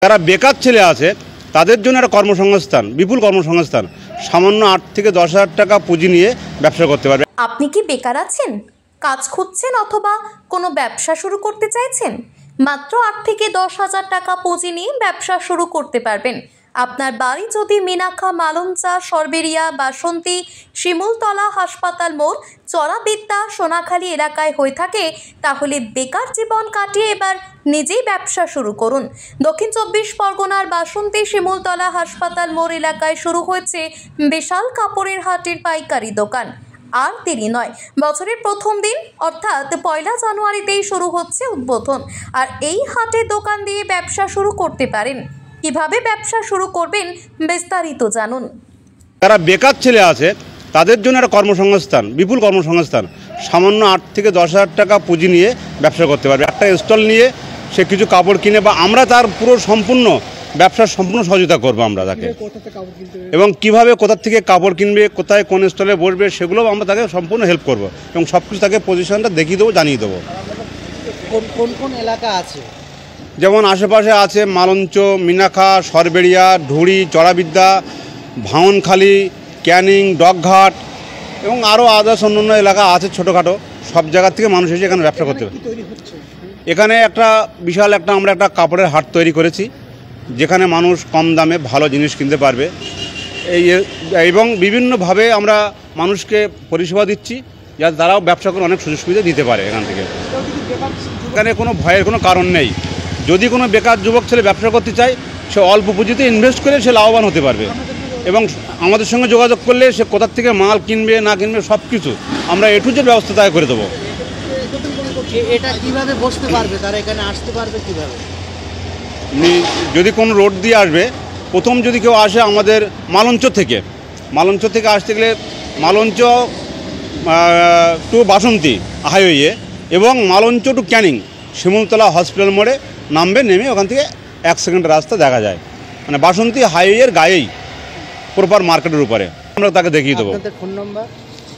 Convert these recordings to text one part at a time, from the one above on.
যারা বেকার ছেলে আছে তাদের জন্য একটা কর্মসংস্থান, বিপুল কর্মসংস্থান, সামান্য 8 থেকে 10,000 টাকা পুঁজি নিয়ে ব্যবসা করতে পারবে। আপনি কি বেকার আছেন, কাজ খুঁজছেন অথবা কোনো ব্যবসা শুরু করতে চাইছেন? মাত্র 8 থেকে 10,000 টাকা পুঁজি নিয়ে ব্যবসা শুরু করতে পারবেন। আপনার বাড়ি যদি মিনাখা, মালঞ্চা, সরবেরিয়া, বাসন্তী, শিমুলতলা, হাসপাতাল মোড়, চড়াবিদ্যা, সোনাখালী এলাকায় হয়ে থাকে, তাহলে বেকার জীবন কাটিয়ে এবার নিজেই ব্যবসা শুরু করুন। দক্ষিণ 24 পরগনার বাসন্তী, শিমুলতলা, হাসপাতাল মোড় এলাকায় শুরু হয়েছে বিশাল কাপড়ের হাটের পাইকারি দোকান। আর দেরি নয়, বছরের প্রথম দিন অর্থাৎ 1 জানুয়ারিতেই শুরু হচ্ছে উদ্বোধন। আর এই হাটে দোকান দিয়ে ব্যবসা শুরু করতে পারেন। কিভাবে ব্যবসা শুরু করবেন বিস্তারিত জানুন। যারা বেকার ছেলে আছে তাদের জন্য একটা কর্মসংস্থান, বিপুল কর্মসংস্থান, সামান্য 8 থেকে 10,000 টাকা পুঁজি নিয়ে ব্যবসা করতে পারবে। একটা স্টল নিয়ে সে কিছু কাপড় কিনে বা আমরা তার পুরো সম্পূর্ণ ব্যবসার সম্পূর্ণ সহযোগিতা করবো আমরা তাকে, এবং কিভাবে কোথা থেকে কাপড় কিনবে, কোথায় কোন স্টলে বসবে, সেগুলো আমরা তাকে সম্পূর্ণ হেল্প করব এবং সব কিছু তাকে পজিশনটা দেখিয়ে দেবো, জানিয়ে দেবো। কোন কোন এলাকা আছে? যেমন আশেপাশে আছে মালঞ্চ, মিনাখা, সরবেরিয়া, ঢুড়ি, চড়াবিদ্যা, ভাঙনখালী, ক্যানিং, ডকঘাট এবং আরও আদার্স অন্যান্য এলাকা আছে ছোটোখাটো। সব জায়গা থেকে মানুষ এসে এখানে ব্যবসা করতে পারে। এখানে একটা বিশাল আমরা একটা কাপড়ের হাট তৈরি করেছি, যেখানে মানুষ কম দামে ভালো জিনিস কিনতে পারবে। এবং বিভিন্নভাবে আমরা মানুষকে পরিষেবা দিচ্ছি, যাতে তারাও ব্যবসা করে অনেক সুযোগ সুবিধা দিতে পারে এখান থেকে। এখানে কোনো ভয়ের কোনো কারণ নেই। যদি কোনো বেকার যুবক ছেলে ব্যবসা করতে চায়, সে অল্প পুঁজিতে ইনভেস্ট করে সে লাভবান হতে পারবে। এবং আমাদের সঙ্গে যোগাযোগ করলে সে কোথা থেকে মাল কিনবে না কিনবে সব কিছু আমরা A to Z ব্যবস্থা তাই করে দেবো। এটা কিভাবে বসতে পারবে, তারা এখানে আসতে পারবে কিভাবে? যদি কোনো রোড দিয়ে আসবে, প্রথম যদি কেউ আসে আমাদের মালঞ্চ থেকে আসতে গেলে মালঞ্চ টু বাসন্তী হাইওয়ে এবং মালঞ্চ টু ক্যানিং শিমুলতলা হসপিটাল মোড়ে নামবে, নেমে ওখান থেকে 1 সেকেন্ডের রাস্তা দেখা যায়, মানে বাসন্তী হাইওয়ের গায়েই প্রপার মার্কেটের উপরে আমরা তাকে দেখিয়ে দেবো। Phone number?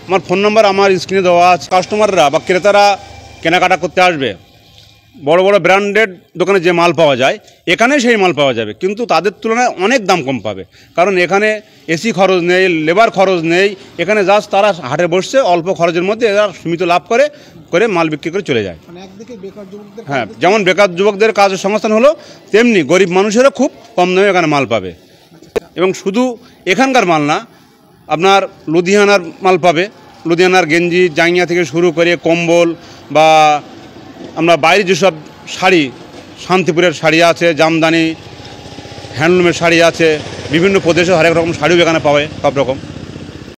আমার ফোন নাম্বার আমার স্ক্রিনে দেওয়া আছে। কাস্টমাররা বা ক্রেতারা কেনাকাটা করতে আসবে, বড় বড় ব্র্যান্ডেড দোকানে যে মাল পাওয়া যায় এখানে সেই মাল পাওয়া যাবে, কিন্তু তাদের তুলনায় অনেক দাম কম পাবে। কারণ এখানে এসি খরচ নেই, লেবার খরচ নেই। এখানে জাস্ট তারা হাটে বসছে, অল্প খরচের মধ্যে এরা সীমিত লাভ করে মাল বিক্রি করে চলে যায়। হ্যাঁ, যেমন বেকার যুবকদের কাজের সংস্থান হলো, তেমনি গরিব মানুষেরা খুব কম দামে এখানে মাল পাবে। এবং শুধু এখানকার মাল না, আপনার লুধিয়ানার মাল পাবে। লুধিয়ানার গেঞ্জি, জাঙ্গিয়া থেকে শুরু করে কম্বল, বা আমরা বাইরে যেসব শাড়ি, শান্তিপুরের শাড়ি আছে, জামদানি, হ্যান্ডলুমের শাড়ি আছে, বিভিন্ন প্রদেশে হরেক রকম শাড়িও এখানে পাবে সব রকম।